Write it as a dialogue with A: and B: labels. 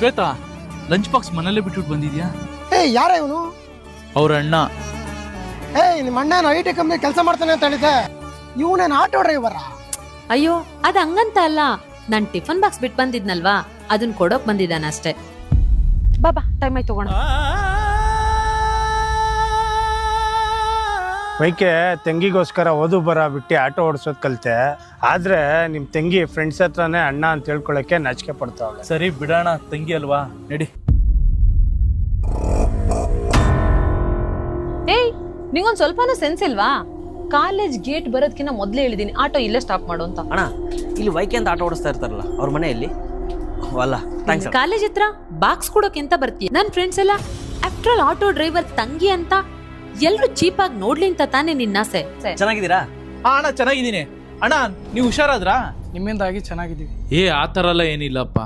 A: Shweta, lunch box ಮನೇಲೆ ಬಿಟ್ಬಿಟ್ಟು ಬಂದಿದ್ಯಾ?
B: ಯಾರ ಇವನು?
A: ಅವ್ರ ಅಣ್ಣ.
B: ನಿಮ್ಮ ಅಣ್ಣ ಐ ಟಿ ಕಂಪ್ನಿ ಕೆಲಸ ಮಾಡ್ತಾನೆ ಅಂತ ಹೇಳಿದೆ. ಇವನೇನು ಆಟೋ ಡ್ರೈವರ?
C: ಅಯ್ಯೋ ಅದ್ ಹಂಗಂತ ಅಲ್ಲ, ನಾನ್ ಟಿಫನ್ ಬಾಕ್ಸ್ ಬಿಟ್ ಬಂದಿದ್ನಲ್ವಾ, ಅದನ್ನ ಕೊಡೋಕ್ ಬಂದಿದ್ದಾನ ಅಷ್ಟೇ. ಬಾಬಾ ಟೈಮ್ ಆಯ್ತು ತಗೋಣ.
D: ವೈಕೆ ತಂಗಿಗೋಸ್ಕರ ಓದು ಬರ ಬಿಟ್ಟು ಆಟೋ ಓಡಿಸೋದು ಕಲಿತೆ. ಆದ್ರೆ ನಿಮ್ ತಂಗಿ ಫ್ರೆಂಡ್ಸ್ ಹತ್ರನೇ ಅಣ್ಣ ಅಂತ ಹೇಳ್ಕೊಳಕ್ಕೆ ನಾಚಿಕೆ ಪಡ್ತಾವಳೆ.
A: ಸರಿ ಬಿಡೋಣ, ತಂಗಿ ಅಲ್ವಾ, ನಡಿ.
C: ಏಯ್, ನಿಂಗೊಂದ್ ಸ್ವಲ್ಪನೂ ಸೆನ್ಸ್ ಇಲ್ವಾ? ಕಾಲೇಜ್ ಗೇಟ್ ಬರೋದ್ಕಿಂತ ಮೊದ್ಲೇ ಹೇಳಿದೀನಿ ಆಟೋ ಇಲ್ಲೇ ಸ್ಟಾಪ್ ಮಾಡು ಅಂತ.
E: ಅಣ್ಣ, ಇಲ್ಲಿ ವೈಕೆ ಅಂತ ಆಟೋ ಓಡಿಸ್ತಾ ಇರ್ತಾರಲ್ಲ ಅವ್ರ ಮನೆಯಲ್ಲಿ. ಅಲ್ಲ, ಥ್ಯಾಂಕ್ಸ್.
C: ಕಾಲೇಜ್ ಹತ್ರ ಬಾಕ್ಸ್ ಕೊಡೋಕೆಂತ ಬರ್ತೀಯ? ನನ್ ಫ್ರೆಂಡ್ಸ್ ಎಲ್ಲ ಆಫ್ಟರ್ ಆಲ್ ಆಟೋ ಡ್ರೈವರ್ ತಂಗಿ ಅಂತ ಎಲ್ರು ಚೀಪ್ ಆಗಿ ನೋಡ್ಲಿ ಅಂತ ತಾನೇ ನಿನ್ನಾಸೆ.
E: ಚೆನ್ನಾಗಿದ್ದೀರಾ?
A: ಅಣ್ಣ ಚೆನ್ನಾಗಿದ್ದೀನಿ. ಅಣ್ಣ ನೀವು ಹುಷಾರಾದ್ರಾ?
B: ನಿಮ್ಮಿಂದಾಗಿ ಚೆನ್ನಾಗಿದ್ದೀವಿ.
A: ಆ ಥರ ಎಲ್ಲ ಏನಿಲ್ಲಪ್ಪ.